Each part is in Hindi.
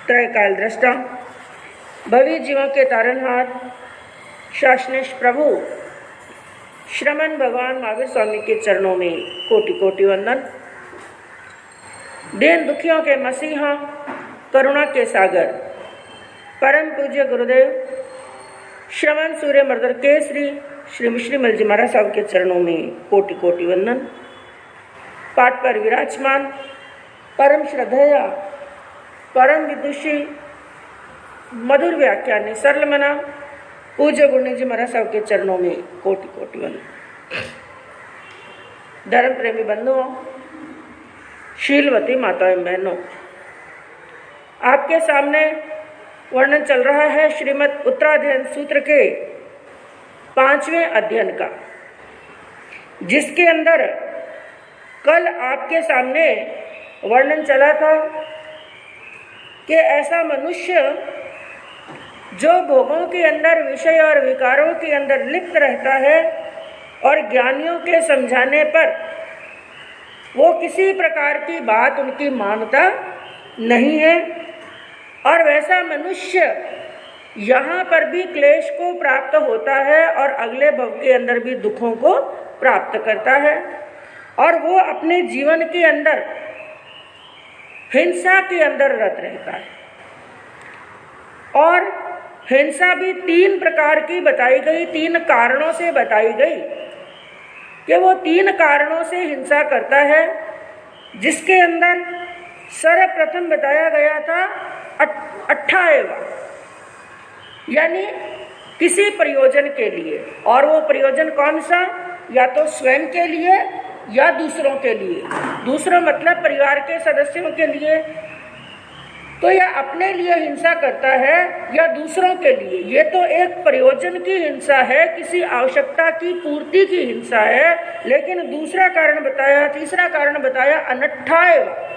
त्रयकाल दृष्टा, भवी जीवों के तारनहार, शासनेश प्रभु श्रमण भगवान महावीर स्वामी के चरणों में कोटि कोटि वंदन। दीन दुखियों के मसीहा, करुणा के सागर, परम पूज्य गुरुदेव श्रवण सूर्य मर्दर केसरी श्री मिश्री जी महाराज साहब के चरणों में कोटि कोटि वंदन। पाठ पर विराजमान परम श्रद्धेय, परम विदुषी, मधुर व्याख्यानी, सरल मना पूज्य गुरुनी जी महाराज साहब के चरणों में कोटि कोटि वंदन। धर्म प्रेमी बंधुओं, शीलवती माताएं बहनों, आपके सामने वर्णन चल रहा है श्रीमद् उत्तराध्ययन सूत्र के 5वें अध्ययन का, जिसके अंदर कल आपके सामने वर्णन चला था कि ऐसा मनुष्य जो भोगों के अंदर, विषय और विकारों के अंदर लिप्त रहता है और ज्ञानियों के समझाने पर वो किसी प्रकार की बात उनकी मानता नहीं है, और वैसा मनुष्य यहाँ पर भी क्लेश को प्राप्त होता है और अगले भव के अंदर भी दुखों को प्राप्त करता है, और वो अपने जीवन के अंदर हिंसा के अंदर रत रहता है। और हिंसा भी 3 प्रकार की बताई गई, 3 कारणों से बताई गई कि वो 3 कारणों से हिंसा करता है, जिसके अंदर सर्वप्रथम बताया गया था 28वां, यानी किसी प्रयोजन के लिए। और वो प्रयोजन कौन सा? या तो स्वयं के लिए या दूसरों के लिए। दूसरा मतलब परिवार के सदस्यों के लिए, तो यह अपने लिए हिंसा करता है या दूसरों के लिए। ये तो एक प्रयोजन की हिंसा है, किसी आवश्यकता की पूर्ति की हिंसा है। लेकिन दूसरा कारण बताया, तीसरा कारण बताया 28वां,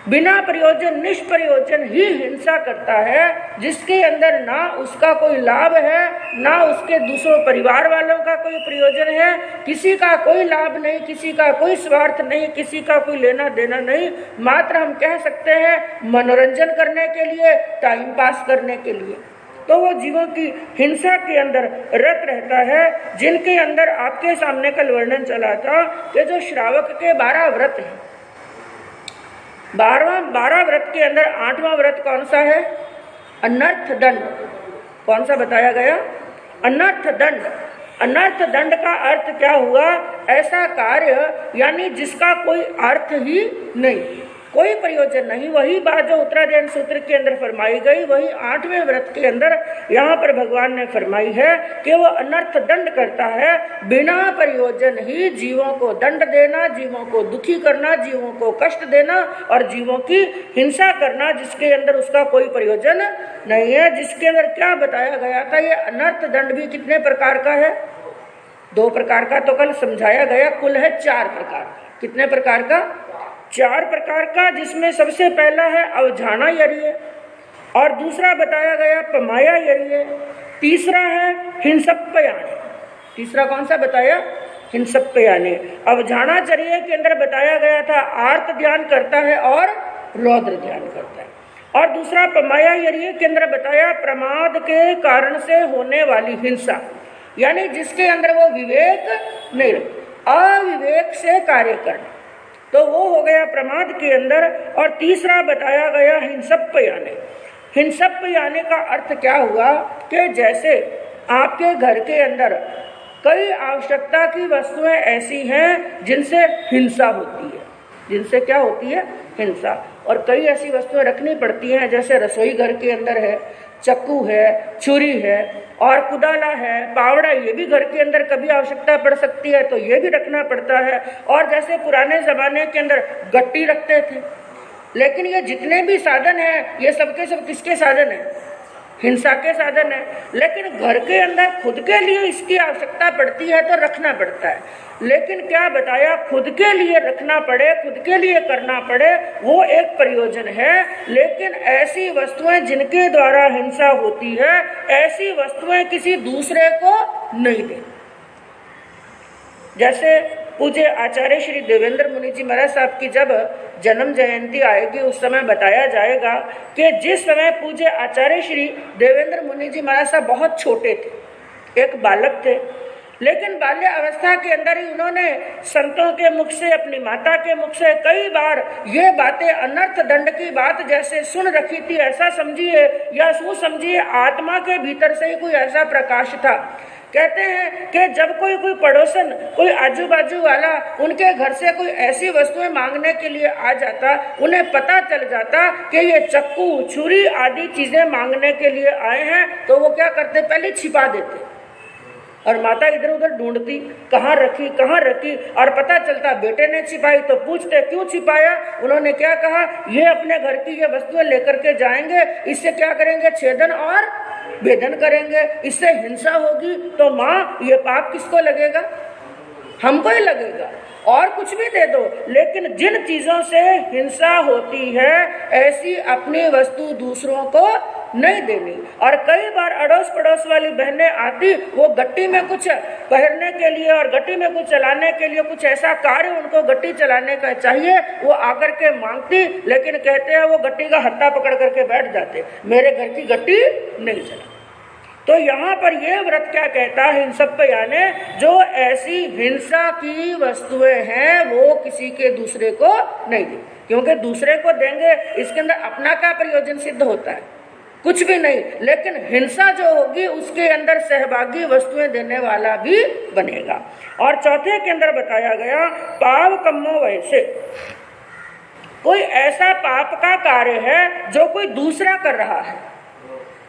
बिना प्रयोजन निष्प्रयोजन ही हिंसा करता है, जिसके अंदर ना उसका कोई लाभ है, ना उसके दूसरों परिवार वालों का कोई प्रयोजन है, किसी का कोई लाभ नहीं, किसी का कोई स्वार्थ नहीं, किसी का कोई लेना देना नहीं। मात्र हम कह सकते हैं मनोरंजन करने के लिए, टाइम पास करने के लिए। तो वो जीवों की हिंसा के अंदर रत रहता है, जिनके अंदर आपके सामने कल वर्णन चला था कि जो श्रावक के 12 व्रत हैं, 12 व्रत के अंदर 8वां व्रत कौन सा है? अनर्थ दंड। कौन सा बताया गया? अनर्थ दंड। अनर्थ दंड का अर्थ क्या हुआ? ऐसा कार्य यानी जिसका कोई अर्थ ही नहीं, कोई प्रयोजन नहीं। वही बात जो उत्तराध्ययन सूत्र के अंदर फरमाई गई, वही 8वें व्रत के अंदर यहाँ पर भगवान ने फरमाई है कि वो अनर्थ दंड करता है। बिना प्रयोजन ही जीवों को दंड देना, जीवों को दुखी करना, जीवों को कष्ट देना और जीवों की हिंसा करना, जिसके अंदर उसका कोई प्रयोजन नहीं है। जिसके अंदर क्या बताया गया था? ये अनर्थ दंड भी कितने प्रकार का है? 2 प्रकार का तो कल समझाया गया, कुल है 4 प्रकार। कितने प्रकार का? 4 प्रकार का, जिसमें सबसे पहला है अवझाना यरीय, और दूसरा बताया गया पमाया यरीय, तीसरा है हिंसप्पयाने। तीसरा कौन सा बताया? हिंसप्पयाने। अवझाना चर्य के अंदर बताया गया था आर्त ध्यान करता है और रौद्र ध्यान करता है, और दूसरा पमाया यरीय के अंदर बताया प्रमाद के कारण से होने वाली हिंसा, यानी जिसके अंदर वो विवेक नहीं, अविवेक से कार्य करना, तो वो हो गया प्रमाद के अंदर। और तीसरा बताया गया हिंसप्पयाने। हिंसप्पयाने का अर्थ क्या हुआ कि जैसे आपके घर के अंदर कई आवश्यकता की वस्तुएं ऐसी हैं जिनसे हिंसा होती है। जिनसे क्या होती है? हिंसा। और कई ऐसी वस्तुएं रखनी पड़ती हैं, जैसे रसोई घर के अंदर है, चक्कू है, छुरी है और कुदाला है, पावड़ा, ये भी घर के अंदर कभी आवश्यकता पड़ सकती है, तो ये भी रखना पड़ता है। और जैसे पुराने ज़माने के अंदर गट्टी रखते थे। लेकिन ये जितने भी साधन हैं, ये सबके सब किसके साधन हैं? हिंसा के साधन है। लेकिन घर के अंदर खुद के लिए इसकी आवश्यकता पड़ती है तो रखना पड़ता है। लेकिन क्या बताया? खुद के लिए रखना पड़े, खुद के लिए करना पड़े, वो एक प्रयोजन है। लेकिन ऐसी वस्तुएं जिनके द्वारा हिंसा होती है, ऐसी वस्तुएं किसी दूसरे को नहीं दे। जैसे पूज्य आचार्य श्री देवेंद्र मुनि जी महाराज साहब की जब जन्म जयंती आएगी उस समय बताया जाएगा कि जिस समय पूज्य आचार्य श्री देवेंद्र मुनि जी महाराज साहब बहुत छोटे थे, एक बालक थे, लेकिन बाल्य अवस्था के अंदर ही उन्होंने संतों के मुख से, अपनी माता के मुख से कई बार ये बातें अनर्थ दंड की बात जैसे सुन रखी थी। ऐसा समझिए या वो समझिए आत्मा के भीतर से ही कोई ऐसा प्रकाश था। कहते हैं कि जब कोई पड़ोसन, कोई आजू बाजू वाला उनके घर से कोई ऐसी वस्तुएं मांगने के लिए आ जाता, उन्हें पता चल जाता कि ये चक्कू, छुरी आदि चीजें मांगने के लिए आए हैं, तो वो क्या करते, पहले छिपा देते और माता इधर उधर ढूंढती कहाँ रखी, और पता चलता बेटे ने छिपाई। तो पूछते क्यों छिपाया? उन्होंने क्या कहा, ये अपने घर की ये वस्तुएं लेकर के जाएंगे, इससे क्या करेंगे, छेदन और भेदन करेंगे, इससे हिंसा होगी। तो माँ ये पाप किसको लगेगा? हमको ही लगेगा। और कुछ भी दे दो, लेकिन जिन चीजों से हिंसा होती है ऐसी अपनी वस्तु दूसरों को नहीं देनी। और कई बार अड़ोस पड़ोस वाली बहनें आती, वो गट्टी में कुछ पहनने के लिए और गट्टी में कुछ चलाने के लिए कुछ ऐसा कार्य उनको गट्टी चलाने का चाहिए, वो आकर के मांगती, लेकिन कहते हैं वो गट्टी का हत्था पकड़ करके बैठ जाते, मेरे घर की गट्टी नहीं चला। तो यहाँ पर ये व्रत क्या कहता है, हिंसप्पयाने, जो ऐसी हिंसा की वस्तुएं हैं वो किसी के दूसरे को नहीं दे, क्योंकि दूसरे को देंगे इसके अंदर अपना क्या प्रयोजन सिद्ध होता है, कुछ भी नहीं। लेकिन हिंसा जो होगी उसके अंदर सहभागी वस्तुएं देने वाला भी बनेगा। और चौथे के अंदर बताया गया पाव कम्मो वैसे, कोई ऐसा पाप का कार्य है जो कोई दूसरा कर रहा है,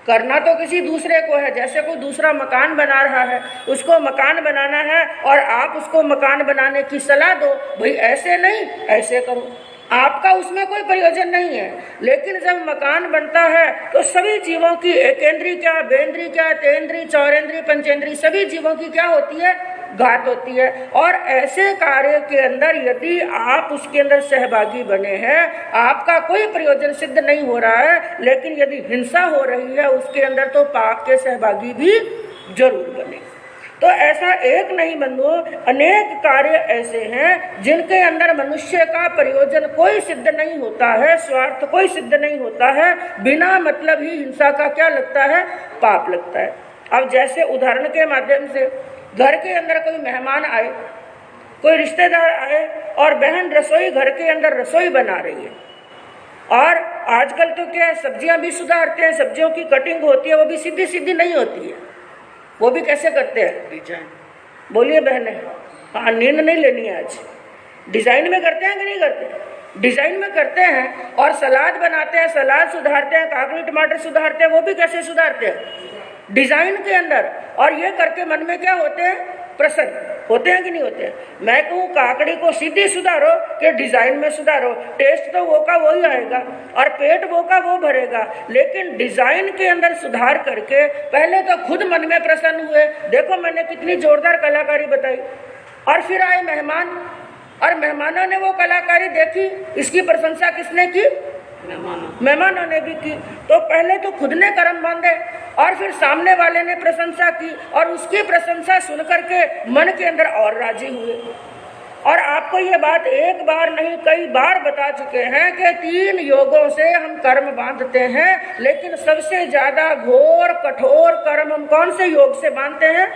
करना तो किसी दूसरे को है। जैसे कोई दूसरा मकान बना रहा है, उसको मकान बनाना है और आप उसको मकान बनाने की सलाह दो, भाई ऐसे नहीं ऐसे करो, आपका उसमें कोई प्रयोजन नहीं है। लेकिन जब मकान बनता है तो सभी जीवों की, एकेंद्री क्या, बेंद्री क्या, तेंद्री, चौरेंद्री, पंचेंद्री, सभी जीवों की क्या होती है, घात होती है। और ऐसे कार्य के अंदर यदि आप उसके अंदर सहभागी बने हैं, आपका कोई प्रयोजन सिद्ध नहीं हो रहा है, लेकिन यदि हिंसा हो रही है उसके अंदर, तो पाप के सहभागी भी जरूर बने। तो ऐसा एक नहीं बंधुओ, अनेक कार्य ऐसे हैं जिनके अंदर मनुष्य का प्रयोजन कोई सिद्ध नहीं होता है, स्वार्थ कोई सिद्ध नहीं होता है, बिना मतलब ही हिंसा का क्या लगता है, पाप लगता है। अब जैसे उदाहरण के माध्यम से, घर के अंदर कोई मेहमान आए, कोई रिश्तेदार आए और बहन रसोई घर के अंदर रसोई बना रही है, और आजकल तो क्या है, सब्जियां भी सुधारते हैं, सब्जियों की कटिंग होती है, वो भी सीधी सीधी नहीं होती है, वो भी कैसे करते हैं, डिजाइन। बोलिए बहने, हाँ नींद नहीं लेनी है आज, डिजाइन में करते हैं कि नहीं करते? डिजाइन में करते हैं। और सलाद बनाते हैं, सलाद सुधारते हैं, काकड़ी टमाटर सुधारते हैं, वो भी कैसे सुधारते हैं, डिजाइन के अंदर। और ये करके मन में क्या होते हैं, प्रसन्न होते हैं कि नहीं होते हैं? मैं कहूँ काकड़ी को सीधी सुधारो कि डिजाइन में सुधारो, टेस्ट तो वो का वो ही आएगा और पेट वो का वो भरेगा। लेकिन डिजाइन के अंदर सुधार करके पहले तो खुद मन में प्रसन्न हुए, देखो मैंने कितनी जोरदार कलाकारी बताई, और फिर आए मेहमान और मेहमानों ने वो कलाकारी देखी, इसकी प्रशंसा किसने की, मेहमानों ने भी की। तो पहले तो खुद ने कर्म बांधे और फिर सामने वाले ने प्रशंसा की, और उसकी प्रशंसा सुनकर के मन के अंदर और राजी हुए। और आपको ये बात एक बार नहीं कई बार बता चुके हैं कि 3 योगों से हम कर्म बांधते हैं, लेकिन सबसे ज्यादा घोर कठोर कर्म हम कौन से योग से बांधते हैं,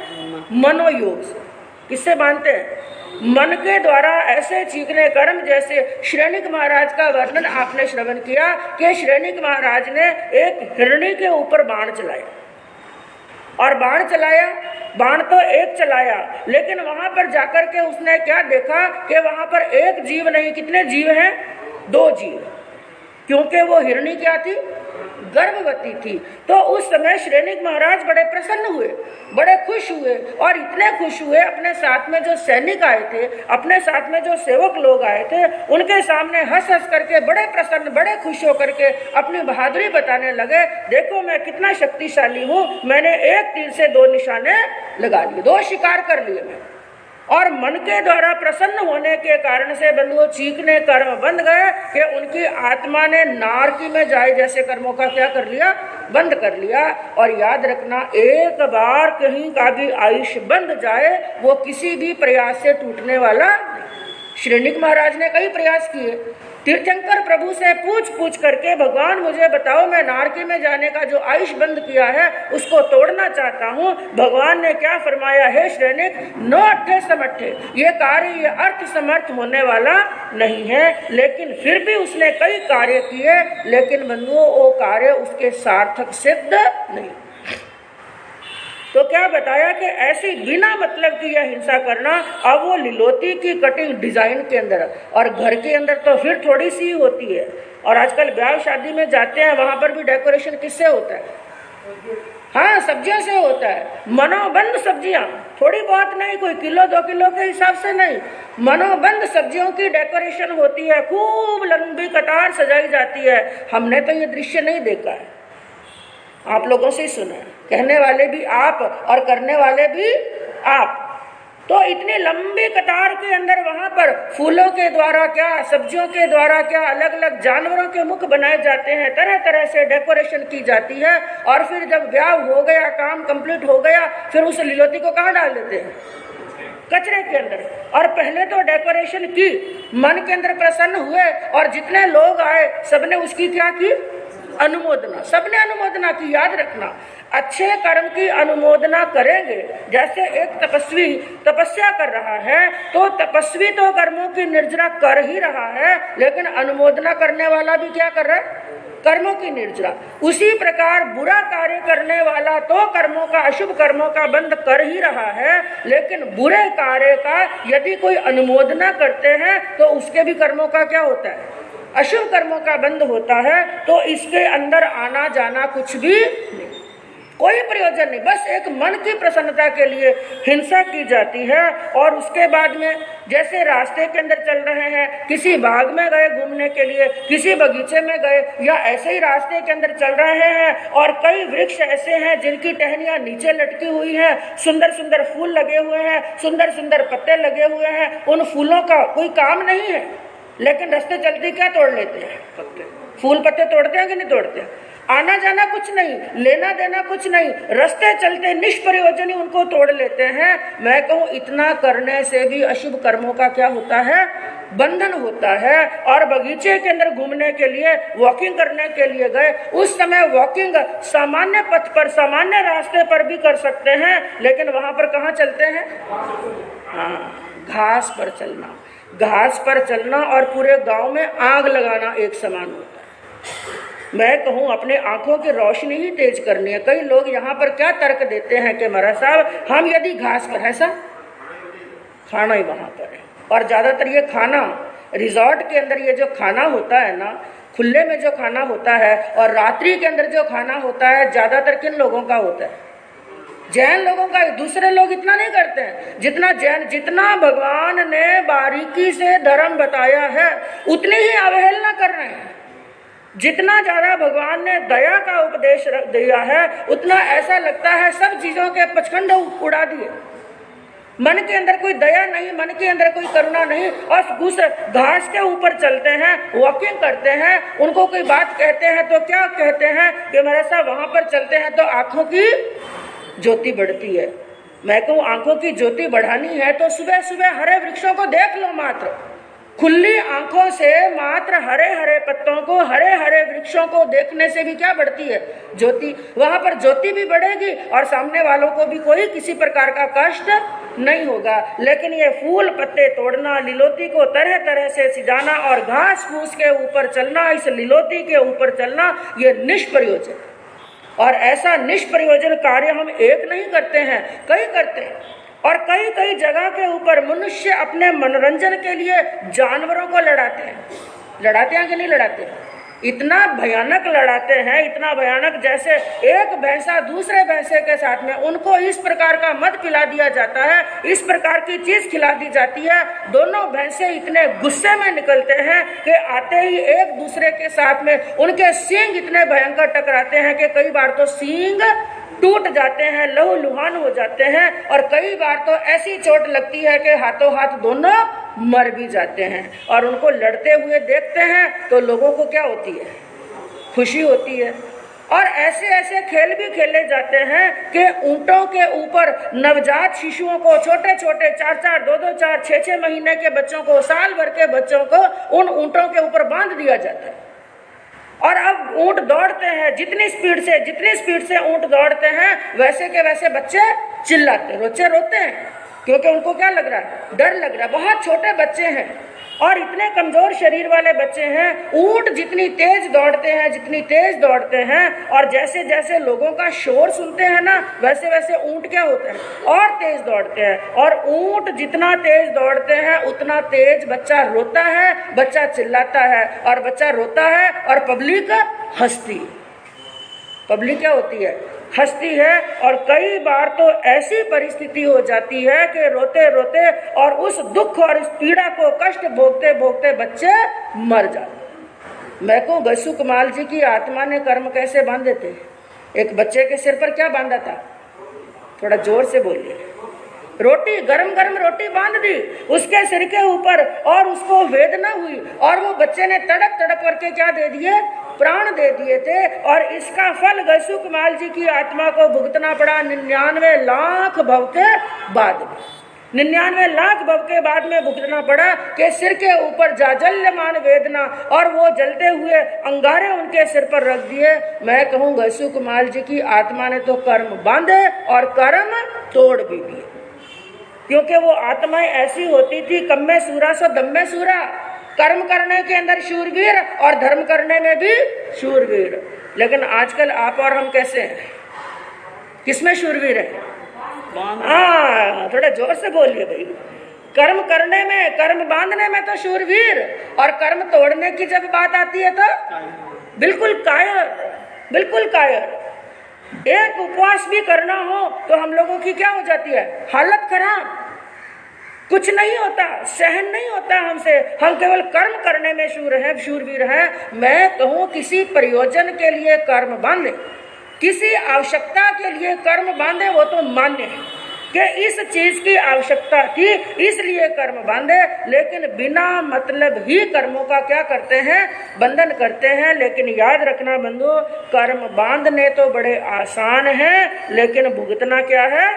मनोयोग से। किससे बांधते हैं, मन के द्वारा ऐसे चीखने कर्म। जैसे श्रेणिक महाराज का वर्णन आपने श्रवण किया कि श्रेणिक महाराज ने एक हिरणी के ऊपर बाण चलाया, और बाण चलाया, बाण तो एक चलाया, लेकिन वहां पर जाकर के उसने क्या देखा कि वहां पर एक जीव नहीं, कितने जीव हैं, 2 जीव, क्योंकि वो हिरणी क्या थी, गर्भवती थी। तो उस समय श्रेणिक महाराज बड़े प्रसन्न हुए, बड़े खुश हुए, और इतने खुश हुए अपने साथ में जो सैनिक आए थे, अपने साथ में जो सेवक लोग आए थे, उनके सामने हंस हंस करके बड़े प्रसन्न, बड़े खुश होकर के अपनी बहादुरी बताने लगे, देखो मैं कितना शक्तिशाली हूँ, मैंने एक तीर से 2 निशाने लगा लिए, 2 शिकार कर लिए मैं। और मन के द्वारा प्रसन्न होने के कारण से बंधुओं चीखने कर्म बंध गए कि उनकी आत्मा ने नारकी में जाए जैसे कर्मों का क्या कर लिया, बंद कर लिया। और याद रखना, एक बार कहीं का भी आयुष बंध जाए वो किसी भी प्रयास से टूटने वाला नहीं। श्रीनिक महाराज ने कई प्रयास किए, तीर्थंकर प्रभु से पूछ पूछ करके भगवान मुझे बताओ, मैं नारकी में जाने का जो आयुष बंद किया है उसको तोड़ना चाहता हूँ। भगवान ने क्या फरमाया है, श्रेणिक नो अट्ठे समट्ठे, ये कार्य ये अर्थ समर्थ होने वाला नहीं है। लेकिन फिर भी उसने कई कार्य किए, लेकिन बंधुओं वो कार्य उसके सार्थक सिद्ध नहीं। तो क्या बताया कि ऐसी बिना मतलब की यह हिंसा करना, अब वो लिलोती की कटिंग डिजाइन के अंदर, और घर के अंदर तो फिर थोड़ी सी होती है। और आजकल ब्याह शादी में जाते हैं, वहां पर भी डेकोरेशन किससे होता है? हाँ, सब्जियों से होता है। मनोबंद सब्जियां, थोड़ी बहुत नहीं, कोई किलो 2 किलो के हिसाब से नहीं, मनोबंद सब्जियों की डेकोरेशन होती है, खूब लंबी कतार सजाई जाती है। हमने तो ये दृश्य नहीं देखा है, आप लोगों से ही सुना है, कहने वाले भी आप और करने वाले भी आप। तो इतनी लंबी कतार के अंदर वहां पर फूलों के द्वारा क्या, सब्जियों के द्वारा क्या, अलग अलग जानवरों के मुख बनाए जाते हैं, तरह तरह से डेकोरेशन की जाती है। और फिर जब ब्याह हो गया, काम कंप्लीट हो गया, फिर उस लिलोती को कहाँ डाल देते हैं? कचरे के अंदर। और पहले तो डेकोरेशन की, मन के अंदर प्रसन्न हुए, और जितने लोग आए सबने उसकी क्या की? अनुमोदना, सबने अनुमोदना की। याद रखना, अच्छे कर्म की अनुमोदना करेंगे। जैसे एक तपस्वी तपस्या कर रहा है, तो तपस्वी तो कर्मों की निर्जरा कर ही रहा है, लेकिन अनुमोदना करने वाला भी क्या कर रहा है? कर्मों की निर्जरा। उसी प्रकार बुरा कार्य करने वाला तो कर्मों का, अशुभ कर्मों का बंध कर ही रहा है, लेकिन बुरे कार्य का यदि कोई अनुमोदना करते हैं तो उसके भी कर्मों का क्या होता है? अशुभ कर्मों का बंध होता है। तो इसके अंदर आना जाना कुछ भी नहीं, कोई प्रयोजन नहीं, बस एक मन की प्रसन्नता के लिए हिंसा की जाती है। और उसके बाद में जैसे रास्ते के अंदर चल रहे हैं, किसी बाग में गए घूमने के लिए, किसी बगीचे में गए, या ऐसे ही रास्ते के अंदर चल रहे हैं, और कई वृक्ष ऐसे हैं जिनकी टहनियां नीचे लटकी हुई हैं, सुंदर सुंदर फूल लगे हुए हैं, सुंदर सुंदर पत्ते लगे हुए हैं, उन फूलों का कोई काम नहीं है, लेकिन रास्ते चलते क्या तोड़ लेते हैं? पत्ते, फूल पत्ते तोड़ते हैं कि नहीं तोड़ते हैं? आना जाना कुछ नहीं, लेना देना कुछ नहीं, रास्ते चलते निष्प्रयोजन ही उनको तोड़ लेते हैं। मैं कहूँ इतना करने से भी अशुभ कर्मों का क्या होता है? बंधन होता है। और बगीचे के अंदर घूमने के लिए, वॉकिंग करने के लिए गए, उस समय वॉकिंग सामान्य पथ पर, सामान्य रास्ते पर भी कर सकते हैं, लेकिन वहां पर कहाँ चलते हैं? हाँ, घास पर चलना। घास पर चलना और पूरे गांव में आग लगाना एक समान होता है। मैं कहूँ अपने आंखों की रोशनी ही तेज करनी है। कई लोग यहाँ पर क्या तर्क देते हैं कि महाराज साहब, हम यदि घास पर, ऐसा खाना ही वहाँ पर है। और ज़्यादातर ये खाना रिजॉर्ट के अंदर, ये जो खाना होता है ना, खुले में जो खाना होता है, और रात्रि के अंदर जो खाना होता है, ज़्यादातर किन लोगों का होता है? जैन लोगों का। दूसरे लोग इतना नहीं करते हैं जितना जैन। जितना भगवान ने बारीकी से धर्म बताया है, उतनी ही अवहेलना कर रहे हैं। जितना ज्यादा भगवान ने दया का उपदेश दिया है, उतना ऐसा लगता है सब चीजों के पचखंड उड़ा दिए। मन के अंदर कोई दया नहीं, मन के अंदर कोई करुणा नहीं, और उस घास के ऊपर चलते हैं, वॉकिंग करते हैं, उनको कोई बात कहते हैं तो क्या कहते हैं कि मेरे साथ वहां पर चलते हैं तो आंखों की ज्योति बढ़ती है। मैं कहूँ आंखों की ज्योति बढ़ानी है तो सुबह सुबह हरे वृक्षों को देख लो। मात्र खुली आंखों से मात्र हरे हरे पत्तों को, हरे हरे वृक्षों को देखने से भी क्या बढ़ती है? ज्योति। वहां पर ज्योति भी बढ़ेगी और सामने वालों को भी कोई किसी प्रकार का कष्ट नहीं होगा। लेकिन ये फूल पत्ते तोड़ना, लिलोती को तरह तरह से सिजाना और घास फूस के ऊपर चलना, इस लिलोती के ऊपर चलना, ये निष्प्रयोजन। और ऐसा निष्प्रयोजन कार्य हम एक नहीं करते हैं, कई करते हैं। और कई कई जगह के ऊपर मनुष्य अपने मनोरंजन के लिए जानवरों को लड़ाते हैं। लड़ाते हैं कि नहीं लड़ाते हैं? इतना भयानक लड़ाते हैं, इतना भयानक, जैसे एक भैंसा दूसरे भैंसे के साथ में, उनको इस प्रकार का मद पिला दिया जाता है, इस प्रकार की चीज खिला दी जाती है, दोनों भैंसे इतने गुस्से में निकलते हैं कि आते ही एक दूसरे के साथ में उनके सींग इतने भयंकर टकराते हैं कि कई बार तो सींग टूट जाते हैं, लहूलुहान हो जाते हैं, और कई बार तो ऐसी चोट लगती है कि हाथों हाथ दोनों मर भी जाते हैं। और उनको लड़ते हुए देखते हैं तो लोगों को क्या होती है? खुशी होती है। और ऐसे ऐसे खेल भी खेले जाते हैं कि ऊंटों के ऊपर नवजात शिशुओं को, छोटे छोटे 4-4, 2-2, 4, 6-6 महीने के बच्चों को, साल भर के बच्चों को उन ऊंटों के ऊपर बांध दिया जाता है। और अब ऊंट दौड़ते हैं, जितनी स्पीड से ऊंट दौड़ते हैं, वैसे के वैसे बच्चे चिल्लाते, रोते हैं, क्योंकि उनको क्या लग रहा है? डर लग रहा है। बहुत छोटे बच्चे हैं और इतने कमजोर शरीर वाले बच्चे हैं। ऊंट जितनी तेज दौड़ते हैं, और जैसे जैसे लोगों का शोर सुनते हैं ना, वैसे वैसे ऊंट क्या होते हैं? और तेज दौड़ते हैं। और ऊंट जितना तेज दौड़ते हैं उतना तेज बच्चा रोता है, बच्चा चिल्लाता है, और बच्चा रोता है और पब्लिक हंसती है। पब्लिक क्या होती है? हंसती है। और कई बार तो ऐसी परिस्थिति हो जाती है कि रोते रोते और उस दुख और इस पीड़ा को कष्ट भोगते भोगते बच्चे मर जाते। मैं कहूँ गैसू कमाल जी की आत्मा ने कर्म कैसे बांधे थे? एक बच्चे के सिर पर क्या बांधा था? थोड़ा जोर से बोलिए। रोटी, गरम गरम रोटी बांध दी उसके सिर के ऊपर, और उसको वेदना हुई, और वो बच्चे ने तड़प तड़प करके क्या दे दिए? प्राण दे दिए थे। और इसका फल गैसू कमाल जी की आत्मा को भुगतना पड़ा 99 लाख भव के बाद में। 99 लाख भव के बाद में भुगतना पड़ा कि सिर के ऊपर जाजल्यमान वेदना, और वो जलते हुए अंगारे उनके सिर पर रख दिए। मैं कहूँ गैसू कमाल जी की आत्मा ने तो कर्म बांधे और कर्म तोड़ भी दिए, क्योंकि वो आत्माएं ऐसी होती थी, कम में सूरा सो दम में सूरा। कर्म करने के अंदर शूरवीर और धर्म करने में भी शूरवीर। लेकिन आजकल आप और हम कैसे हैं? किसमें शूरवीर है? हाँ, थोड़ा जोर से बोलिए भाई। कर्म करने में, कर्म बांधने में तो शूरवीर, और कर्म तोड़ने की जब बात आती है तो बिल्कुल कायर, बिल्कुल कायर। एक उपवास भी करना हो तो हम लोगों की क्या हो जाती है? हालत खराब। कुछ नहीं होता, सहन नहीं होता हमसे। हम केवल कर्म करने में शूरवीर हैं। मैं कहूँ किसी प्रयोजन के लिए कर्म बांधे, किसी आवश्यकता के लिए कर्म बांधे, वो तो मान्य है कि इस चीज की आवश्यकता थी इसलिए कर्म बांधे। लेकिन बिना मतलब ही कर्मों का क्या करते हैं? बंधन करते हैं। लेकिन याद रखना बंधु, कर्म बांधने तो बड़े आसान है, लेकिन भुगतना क्या है?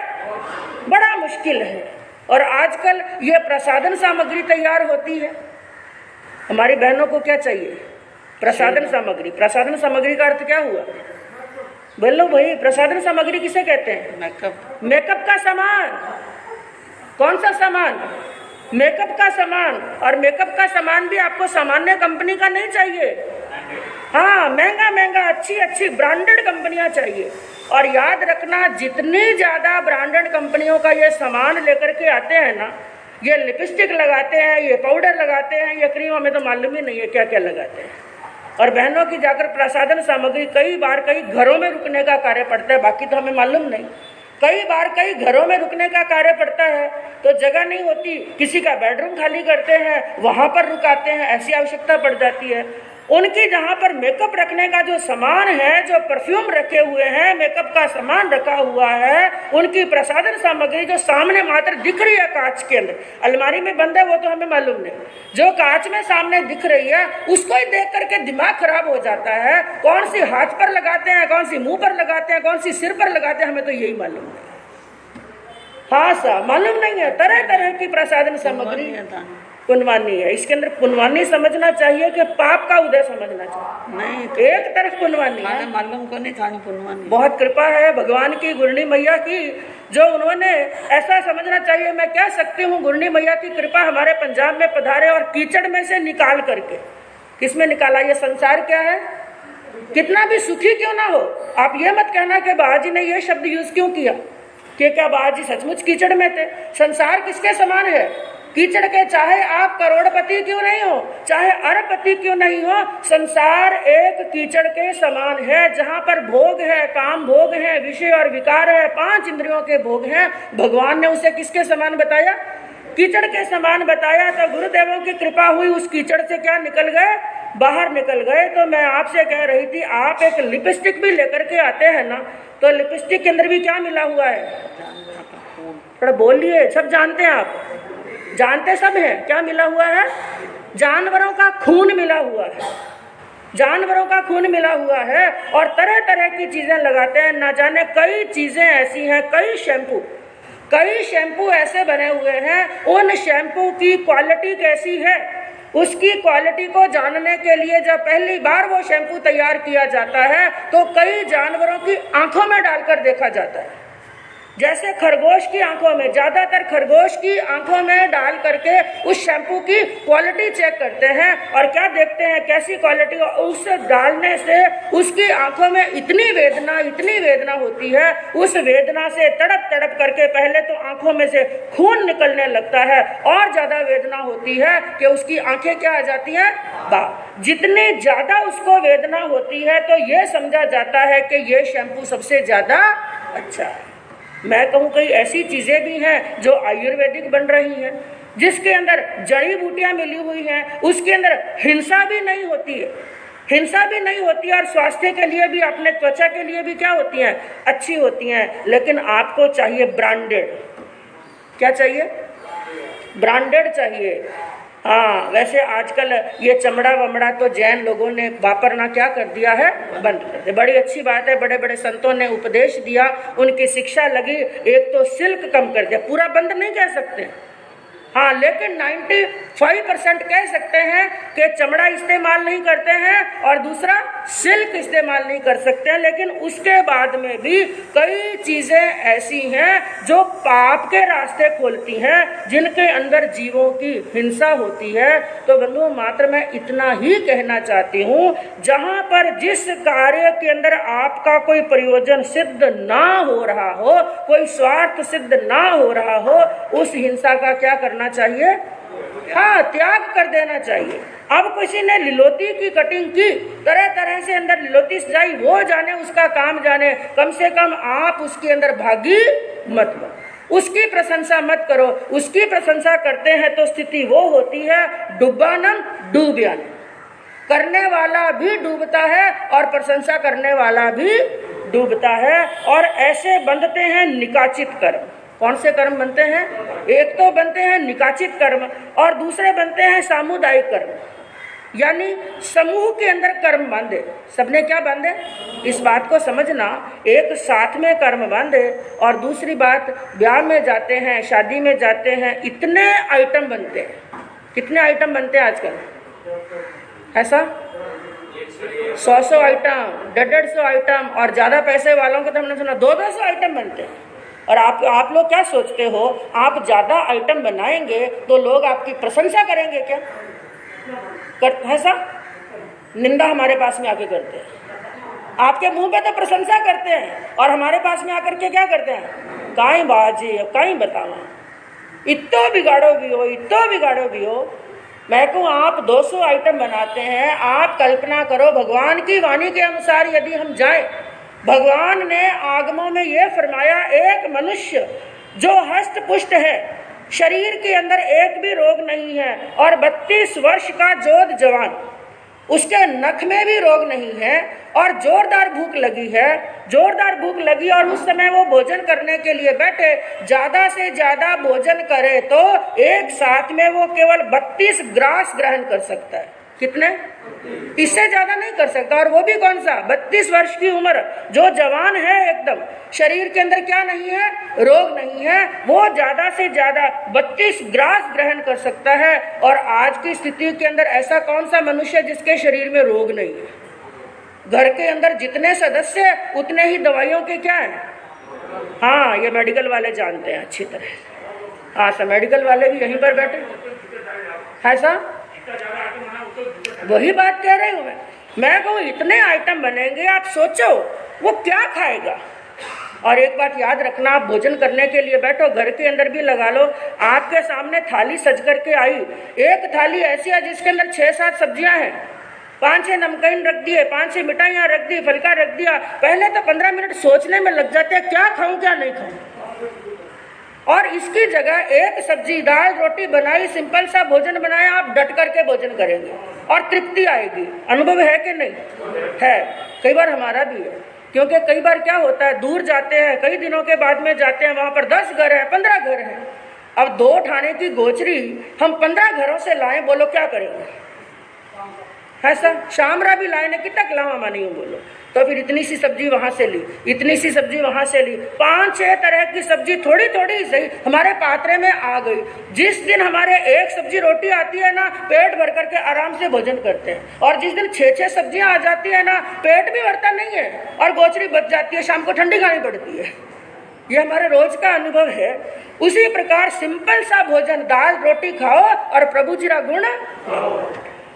बड़ा मुश्किल है। और आजकल ये प्रसाधन सामग्री तैयार होती है। हमारी बहनों को क्या चाहिए? प्रसाधन सामग्री। प्रसाधन सामग्री का अर्थ क्या हुआ? बोलो भाई, प्रसाधन सामग्री किसे कहते हैं? मेकअप। मेकअप का सामान। कौन सा सामान? मेकअप का सामान। और मेकअप का सामान भी आपको सामान्य कंपनी का नहीं चाहिए। हाँ, महंगा महंगा, अच्छी अच्छी ब्रांडेड कंपनियां चाहिए। और याद रखना, जितनी ज्यादा ब्रांडेड कंपनियों का ये सामान लेकर के आते हैं ना, ये लिपस्टिक लगाते हैं, ये पाउडर लगाते हैं, ये क्रीम, हमें तो मालूम ही नहीं है क्या क्या लगाते हैं। और बहनों की जाकर प्रसाधन सामग्री कई बार कई घरों में रुकने का कार्य पड़ता है, बाकी तो हमें मालूम नहीं। कई बार कई घरों में रुकने का कार्य पड़ता है तो जगह नहीं होती, किसी का बेडरूम खाली करते हैं, वहां पर रुकाते हैं, ऐसी आवश्यकता पड़ जाती है। उनकी जहाँ पर मेकअप रखने का जो सामान है, जो परफ्यूम रखे हुए हैं, मेकअप का सामान रखा हुआ है, उनकी प्रसाधन सामग्री जो सामने मात्र दिख रही है कांच के अंदर, अलमारी में बंद है वो तो हमें मालूम नहीं, जो कांच में सामने दिख रही है उसको ही देख करके दिमाग खराब हो जाता है। कौन सी हाथ पर लगाते हैं, कौन सी मुंह पर लगाते हैं, कौन सी सिर पर लगाते हैं, हमें तो यही मालूम नहीं। हाँ सा मालूम नहीं है। तरह तरह की प्रसाधन सामग्री पुनवानी है। इसके अंदर पुनवानी समझना चाहिए कि पाप का उदय समझना चाहिए। नहीं, एक तरफ पुनवानी है, मालूम को नहीं था पुनवानी। बहुत कृपा है भगवान की, गुरनी मैया की, जो उन्होंने ऐसा समझना चाहिए। मैं कह सकती हूँ गुरनी मैया की कृपा हमारे पंजाब में पधारे और कीचड़ में से निकाल करके, किसमें निकाला? ये संसार क्या है, कितना भी सुखी क्यों ना हो। आप ये मत कहना कि बाजी ने ये शब्द यूज क्यों किया, कि क्या बाजी सचमुच कीचड़ में थे। संसार किसके समान है? कीचड़ के। चाहे आप करोड़पति क्यों नहीं हो, चाहे अरबपति क्यों नहीं हो, संसार एक कीचड़ के समान है। जहाँ पर भोग है, काम भोग है, विषय और विकार है, 5 इंद्रियों के भोग हैं। भगवान ने उसे किसके समान बताया? कीचड़ के समान बताया तो गुरुदेवों की कृपा हुई, उस कीचड़ से क्या निकल गए, बाहर निकल गए। तो मैं आपसे कह रही थी, आप एक लिपस्टिक भी लेकर के आते हैं ना, तो लिपस्टिक के अंदर भी क्या मिला हुआ है, थोड़ा बोलिए, सब जानते हैं, आप जानते सब हैं क्या मिला हुआ है, जानवरों का खून मिला हुआ है, जानवरों का खून मिला हुआ है। और तरह तरह की चीजें लगाते हैं, ना जाने कई चीजें ऐसी हैं, कई शैम्पू ऐसे बने हुए हैं, उन शैम्पू की क्वालिटी कैसी है, उसकी क्वालिटी को जानने के लिए जब पहली बार वो शैम्पू तैयार किया जाता है तो कई जानवरों की आंखों में डालकर देखा जाता है। जैसे खरगोश की आंखों में, ज्यादातर खरगोश की आंखों में डाल करके उस शैम्पू की क्वालिटी चेक करते हैं और क्या देखते हैं, कैसी क्वालिटी। उस डालने से उसकी आंखों में इतनी वेदना होती है, उस वेदना से तड़प तड़प करके पहले तो आंखों में से खून निकलने लगता है और ज्यादा वेदना होती है कि उसकी आंखें क्या आ जाती हैं, बाहर। जितनी ज्यादा उसको वेदना होती है तो ये समझा जाता है कि ये शैम्पू सबसे ज्यादा अच्छा है। मैं कहूँ कई ऐसी चीजें भी हैं जो आयुर्वेदिक बन रही हैं, जिसके अंदर जड़ी बूटियां मिली हुई हैं, उसके अंदर हिंसा भी नहीं होती है, और स्वास्थ्य के लिए भी, अपने त्वचा के लिए भी क्या होती हैं, अच्छी होती हैं। लेकिन आपको चाहिए ब्रांडेड, क्या चाहिए, ब्रांडेड चाहिए। हाँ, वैसे आजकल ये चमड़ा वमड़ा तो जैन लोगों ने वापरना क्या कर दिया है, बंद कर दिया। बड़ी अच्छी बात है, बड़े बड़े संतों ने उपदेश दिया, उनकी शिक्षा लगी, एक तो सिल्क कम कर दिया, पूरा बंद नहीं कह सकते, हाँ, लेकिन 95% कह सकते हैं कि चमड़ा इस्तेमाल नहीं करते हैं और दूसरा सिल्क इस्तेमाल नहीं कर सकते हैं। लेकिन उसके बाद में भी कई चीजें ऐसी हैं जो पाप के रास्ते खोलती हैं, जिनके अंदर जीवों की हिंसा होती है। तो बंधुओं, मात्र मैं इतना ही कहना चाहती हूँ, जहां पर जिस कार्य के अंदर आपका कोई प्रयोजन सिद्ध ना हो रहा हो, कोई स्वार्थ सिद्ध ना हो रहा हो, उस हिंसा का क्या करना चाहिए, हाँ, त्याग कर देना चाहिए। अब किसी ने लिलोती की कटिंग की, तरह तरह से अंदर लिलोती सजाई, वो जाने, उसका काम जाने, कम से कम आप उसके अंदर भागी मत बनो, उसकी प्रशंसा मत करो। उसकी प्रशंसा करते हैं तो स्थिति वो होती है, डुब्बानम डूब्यान, करने वाला भी डूबता है और प्रशंसा करने वाला भी डूबता है। और ऐसे बंधते हैं निकाचित कर्म। कौन से कर्म बनते हैं, एक तो बनते हैं निकाचित कर्म और दूसरे बनते हैं सामुदायिक कर्म, यानी समूह के अंदर कर्म बांधे। सबने क्या बांधे, इस बात को समझना, एक साथ में कर्म बांधे। और दूसरी बात, ब्याह में जाते हैं, शादी में जाते हैं, इतने आइटम बनते हैं, कितने आइटम बनते हैं आजकल, ऐसा 100 आइटम, 150 आइटम, और ज्यादा पैसे वालों को तो हमने सुना 200 आइटम बनते हैं। और आप लोग क्या सोचते हो, आप ज्यादा आइटम बनाएंगे तो लोग आपकी प्रशंसा करेंगे क्या, ऐसा निंदा हमारे पास में आके करते हैं। आपके मुंह पे तो प्रशंसा करते हैं और हमारे पास में आकर के क्या करते हैं, काई बाजी, काई बताओ, इतो बिगाड़ो भी हो। मैं कहूँ, आप 200 आइटम बनाते हैं, आप कल्पना करो भगवान की वाणी के अनुसार यदि हम जाएं, भगवान ने आगमों में यह फरमाया, एक मनुष्य जो हष्ट पुष्ट है, शरीर के अंदर एक भी रोग नहीं है और 32 वर्ष का जोध जवान, उसके नख में भी रोग नहीं है और जोरदार भूख लगी और उस समय वो भोजन करने के लिए बैठे, ज्यादा से ज्यादा भोजन करे तो एक साथ में वो केवल 32 ग्रास ग्रहण कर सकता है। कितने, इससे ज्यादा नहीं कर सकता। और वो भी कौन सा, 32 वर्ष की उम्र, जो जवान है एकदम, शरीर के अंदर क्या नहीं है, रोग नहीं है, वो ज्यादा से ज्यादा 32 ग्रास ग्रहण कर सकता है। और आज की स्थिति के अंदर ऐसा कौन सा मनुष्य जिसके शरीर में रोग नहीं है। घर के अंदर जितने सदस्य उतने ही दवाइयों के क्या है, हाँ, ये मेडिकल वाले जानते हैं अच्छी तरह। हाँ, सब मेडिकल वाले भी यहीं पर बैठे, ऐसा वही बात कह रही हूँ मैं कहूँ, इतने आइटम बनेंगे, आप सोचो वो क्या खाएगा। और एक बात याद रखना, आप भोजन करने के लिए बैठो, घर के अंदर भी लगा लो, आपके सामने थाली सज करके आई, एक थाली ऐसी है जिसके अंदर 6-7 सब्जियां हैं, 5-6 नमकीन रख दिए, 5-6 मिठाइयाँ रख दी, फलका रख दिया। पहले तो 15 मिनट सोचने में लग जाते हैं क्या खाऊं क्या नहीं खाऊं। और इसकी जगह एक सब्जी दाल रोटी बनाई, सिंपल सा भोजन बनाया, आप डट करके भोजन करेंगे और तृप्ति आएगी। अनुभव है कि नहीं? है। कई बार हमारा भी है, क्योंकि कई बार क्या होता है, दूर जाते हैं, कई दिनों के बाद में जाते हैं, वहां पर 10 घर है, 15 घर है। अब 2 ठाणे की गोचरी हम 15 घरों से लाएं, बोलो क्या करेंगे? ऐसा शामरा भी लाए ने कितना लावा मानी हूँ, बोलो। तो फिर इतनी सी सब्जी वहां से ली, इतनी सी सब्जी वहां से ली, 5-6 तरह की सब्जी थोड़ी थोड़ी सही हमारे पात्रे में आ गई। जिस दिन हमारे एक सब्जी रोटी आती है ना, पेट भर करके आराम से भोजन करते हैं, और जिस दिन 6-6 सब्जियां आ जाती है ना, पेट भी भरता नहीं है और गोचरी बच जाती है, शाम को ठंडी खानी पड़ती है। ये हमारे रोज का अनुभव है। उसी प्रकार सिंपल सा भोजन दाल रोटी खाओ और प्रभु जी का गुण।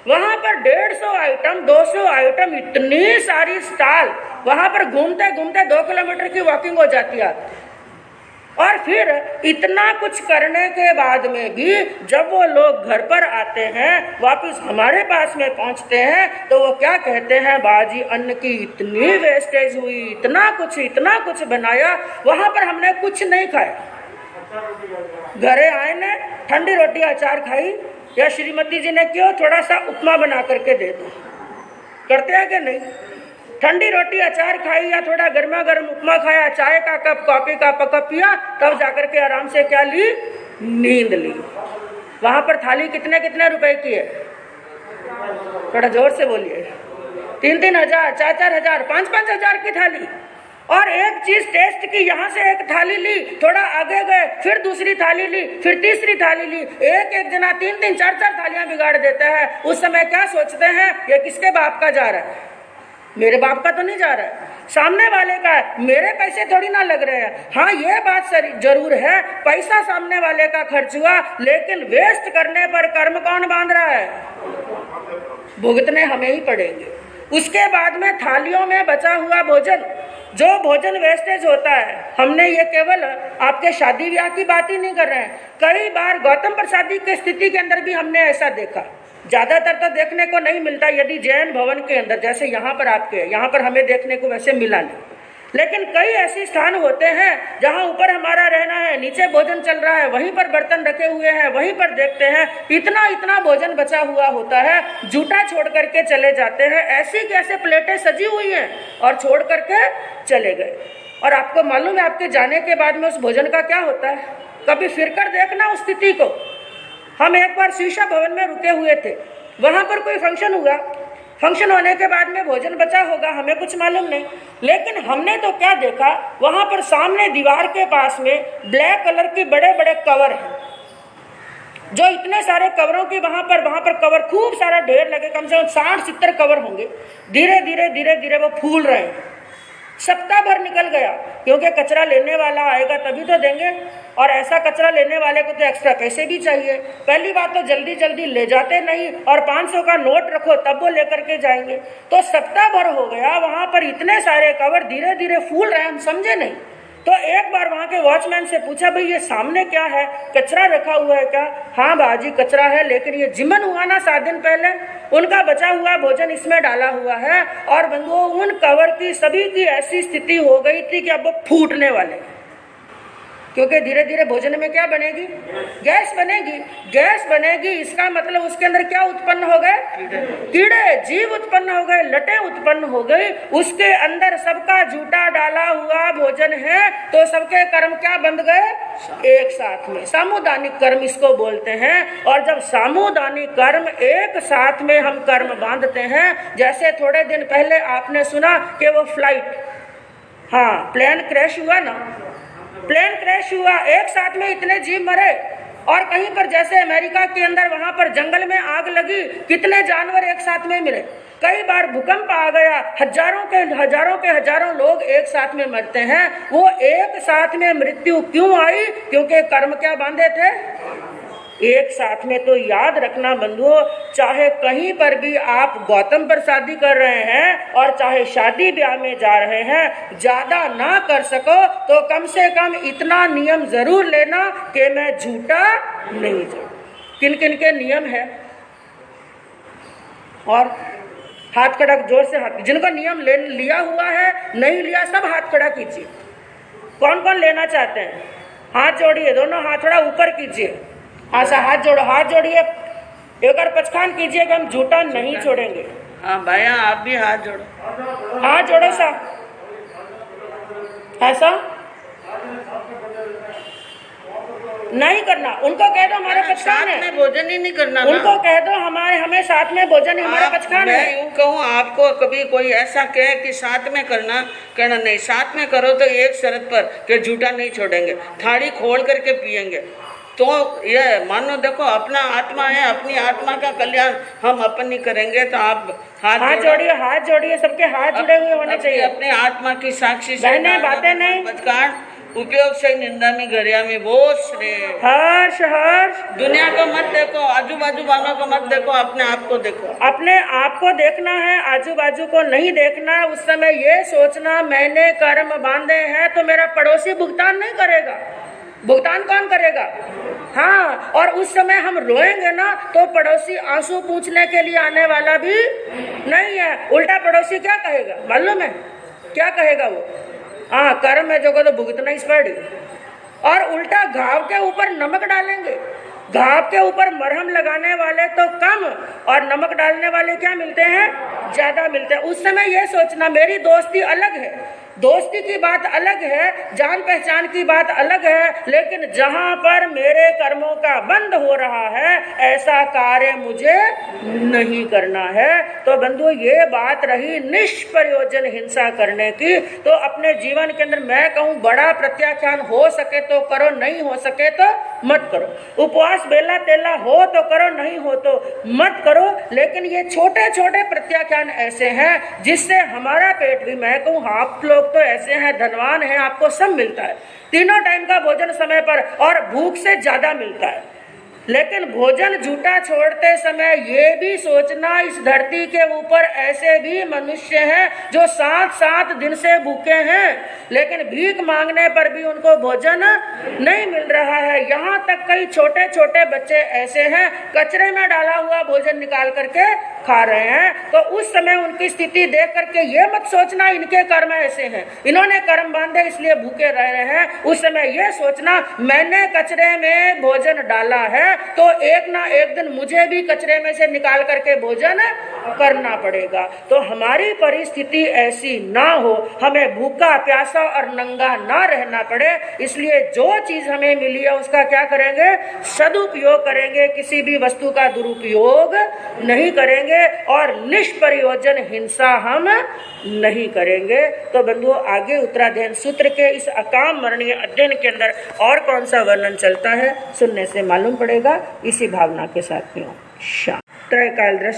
वहां पर 150 आइटम, 200 आइटम, इतनी सारी स्टॉल, वहां पर घूमते घूमते 2 किलोमीटर की वॉकिंग हो जाती है। और फिर इतना कुछ करने के बाद में भी जब वो लोग घर पर आते हैं, वापस हमारे पास में पहुंचते हैं, तो वो क्या कहते हैं, बाजी अन्न की इतनी वेस्टेज हुई, इतना कुछ बनाया, वहां पर हमने कुछ नहीं खाया। घरे आए ने ठंडी रोटी अचार खाई, या श्रीमती जी ने क्यों थोड़ा सा उपमा बना करके दे दो, करते हैं कि नहीं? ठंडी रोटी अचार खाई या थोड़ा गर्मा गर्म उपमा खाया, चाय का कप कॉफी का कप पिया, तब जाकर के आराम से क्या ली, नींद ली। वहां पर थाली कितने कितने रुपए की है? थोड़ा जोर से बोलिए। 3-3 हजार, 4-4 हजार, 5-5 हजार की थाली। और एक चीज टेस्ट की, यहाँ से एक थाली ली, थोड़ा आगे गए, फिर दूसरी थाली ली, फिर तीसरी थाली ली। एक जना 3-3, 4-4 थालियां बिगाड़ देता है। उस समय क्या सोचते हैं, ये किसके बाप का जा रहा है? मेरे बाप का तो नहीं जा रहा है, सामने वाले का है, मेरे पैसे थोड़ी ना लग रहे हैं। हाँ, ये बात जरूर है, पैसा सामने वाले का खर्च हुआ, लेकिन वेस्ट करने पर कर्म कौन बांध रहा है? भुगतने हमें ही पड़ेंगे। उसके बाद में थालियों में बचा हुआ भोजन, जो भोजन वेस्टेज होता है, हमने ये केवल आपके शादी ब्याह की बात ही नहीं कर रहे हैं, कई बार गौतम प्रसादी की स्थिति के अंदर भी हमने ऐसा देखा। ज्यादातर तो देखने को नहीं मिलता, यदि जैन भवन के अंदर, जैसे यहाँ पर आपके, यहाँ पर हमें देखने को वैसे मिला नहीं, लेकिन कई ऐसे स्थान होते हैं जहाँ ऊपर हमारा रहना है, नीचे भोजन चल रहा है, वहीं पर बर्तन रखे हुए हैं, वहीं पर देखते हैं इतना इतना भोजन बचा हुआ होता है, जूठा छोड़ करके चले जाते हैं। ऐसी कैसे प्लेटें सजी हुई हैं और छोड़ करके चले गए। और आपको मालूम है आपके जाने के बाद में उस भोजन का क्या होता है? कभी फिर कर देखना उस स्थिति को। हम एक बार शीशा भवन में रुके हुए थे, वहां पर कोई फंक्शन हुआ, फंक्शन होने के बाद में भोजन बचा होगा, हमें कुछ मालूम नहीं, लेकिन हमने तो क्या देखा, वहां पर सामने दीवार के पास में ब्लैक कलर के बड़े बड़े कवर हैं, जो इतने सारे कवरों की वहां पर कवर खूब सारा ढेर लगे, कम से कम 60-70 कवर होंगे। धीरे धीरे वो फूल रहे हैं। सप्ताह भर निकल गया, क्योंकि कचरा लेने वाला आएगा तभी तो देंगे, और ऐसा कचरा लेने वाले को तो एक्स्ट्रा पैसे भी चाहिए। पहली बात तो जल्दी जल्दी ले जाते नहीं, और 500 का नोट रखो तब वो लेकर के जाएंगे। तो सप्ताह भर हो गया, वहां पर इतने सारे कवर धीरे धीरे फूल रहे, हम समझे नहीं। तो एक बार वहां के वॉचमैन से पूछा, भाई ये सामने क्या है, कचरा रखा हुआ है क्या? हाँ बाजी कचरा है, लेकिन ये जिमन हुआ ना 7 दिन पहले, उनका बचा हुआ भोजन इसमें डाला हुआ है। और वो उन कवर की सभी की ऐसी स्थिति हो गई थी कि अब वो फूटने वाले, क्योंकि धीरे धीरे भोजन में क्या बनेगी, गैस बनेगी। गैस बनेगी, इसका मतलब उसके अंदर क्या उत्पन्न हो गए, कीड़े, जीव उत्पन्न हो गए, लटें उत्पन्न हो गई। उसके अंदर सबका झूठा डाला हुआ भोजन है, तो सबके कर्म क्या बंध गए, एक साथ में। सामुदानिक कर्म इसको बोलते हैं। और जब सामुदानिक कर्म एक साथ में हम कर्म बांधते हैं, जैसे थोड़े दिन पहले आपने सुना कि वो फ्लाइट, हाँ प्लेन क्रैश हुआ ना, प्लेन क्रैश हुआ, एक साथ में इतने जीव मरे। और कहीं पर जैसे अमेरिका के अंदर वहां पर जंगल में आग लगी, कितने जानवर एक साथ में मिले। कई बार भूकंप आ गया, हजारों लोग एक साथ में मरते हैं। वो एक साथ में मृत्यु क्यों आई, क्योंकि कर्म क्या बांधे थे, एक साथ में। तो याद रखना बंधुओं, चाहे कहीं पर भी आप गौतम प्रसादी कर रहे हैं और चाहे शादी ब्याह में जा रहे हैं, ज्यादा ना कर सको तो कम से कम इतना नियम जरूर लेना कि मैं झूठा नहीं जाऊं। किन किन के नियम है? और हाथ खड़ा, जोर से हाथ, जिनको नियम लिया हुआ है, नहीं लिया सब हाथ खड़ा कीजिए। कौन कौन लेना चाहते हैं? हाथ जोड़िए, दोनों हाथ थोड़ा ऊपर कीजिए, ऐसा हाथ जोड़ो, हाथ जोड़िए, एक बार पचखान कीजिए कि हम झूठा नहीं छोड़ेंगे। हाँ भैया आप भी हाथ जोड़ो, हाथ जोड़ो सा, ऐसा नहीं करना। उनको कह दो हमारा पचखान है, में भोजन ही नहीं करना ना। उनको कह दो हमें साथ में भोजन ही हमारा पचखान है। मैं यूँ कहूँ आपको, कभी कोई ऐसा कहे कि साथ में करना, कहना नहीं, साथ में करो तो एक शर्त पर कि झूठा नहीं छोड़ेंगे, थाली खोल करके पिएंगे। तो ये मानो देखो अपना आत्मा है, अपनी आत्मा का कल्याण हम अपन ही करेंगे। तो आप हाथ जोड़िए, हाथ जोड़िए, सबके हाथ जुड़े हुए होने चाहिए। अपने आत्मा की साक्षी से बहने बातें नहीं, पचखान उपयोग से निंदा में गरिया में बहुत श्रेय। हर्ष हर्ष, दुनिया को मत देखो, आजू बाजू वालों को मत देखो, अपने आप को देखो। अपने आप को देखना है, आजू बाजू को नहीं देखना। उस समय ये सोचना मैंने कर्म बांधे हैं तो मेरा पड़ोसी भुगतान नहीं करेगा। भुगतान कौन करेगा? हाँ, और उस समय हम रोएंगे ना तो पड़ोसी आंसू पूछने के लिए आने वाला भी नहीं है। उल्टा पड़ोसी क्या कहेगा मालूम है? क्या कहेगा वो? हाँ, कर्म है जो को तो भुगतना ही पड़ी। और उल्टा घाव के ऊपर नमक डालेंगे। घाव के ऊपर मरहम लगाने वाले तो कम और नमक डालने वाले क्या मिलते हैं? ज्यादा मिलते हैं। उस समय ये सोचना मेरी दोस्ती अलग है, दोस्ती की बात अलग है, जान पहचान की बात अलग है, लेकिन जहां पर मेरे कर्मों का बंद हो रहा है ऐसा कार्य मुझे नहीं करना है। तो बंधु ये बात रही निष्प्रयोजन हिंसा करने की। तो अपने जीवन के अंदर मैं कहूँ बड़ा प्रत्याख्यान हो सके तो करो, नहीं हो सके तो मत करो। उपवास बेला तेला हो तो करो, नहीं हो तो मत करो। लेकिन ये छोटे छोटे प्रत्याख्यान ऐसे हैं जिससे हमारा पेट भी, मैं कहूँ आप लोग तो ऐसे हैं धनवान हैं, आपको सब मिलता है, तीनों टाइम का भोजन समय पर और भूख से ज्यादा मिलता है। लेकिन भोजन झूठा छोड़ते समय ये भी सोचना इस धरती के ऊपर ऐसे भी मनुष्य हैं जो 7-7 दिन से भूखे हैं, लेकिन भीख मांगने पर भी उनको भोजन नहीं मिल रहा है। यहाँ तक कई छोटे छोटे बच्चे ऐसे हैं कचरे में डाला हुआ भोजन निकाल करके खा रहे हैं। तो उस समय उनकी स्थिति देख करके ये मत सोचना इनके कर्म ऐसे हैं, इन्होंने कर्म बांधे इसलिए भूखे रह रहे हैं। उस समय ये सोचना मैंने कचरे में भोजन डाला है तो एक ना एक दिन मुझे भी कचरे में से निकाल करके भोजन करना पड़ेगा। तो हमारी परिस्थिति ऐसी ना हो, हमें भूखा प्यासा और नंगा ना रहना पड़े, इसलिए जो चीज हमें मिली है उसका क्या करेंगे? सदुपयोग करेंगे, किसी भी वस्तु का दुरुपयोग नहीं करेंगे और निष्प्रयोजन हिंसा हम नहीं करेंगे। तो बंधुओं आगे उत्तराध्ययन सूत्र के इस अकाम मरणीय अध्ययन के अंदर और कौन सा वर्णन चलता है सुनने से मालूम पड़ेगा। इसी भावना के साथ में शाम त्रय काल दृष्टि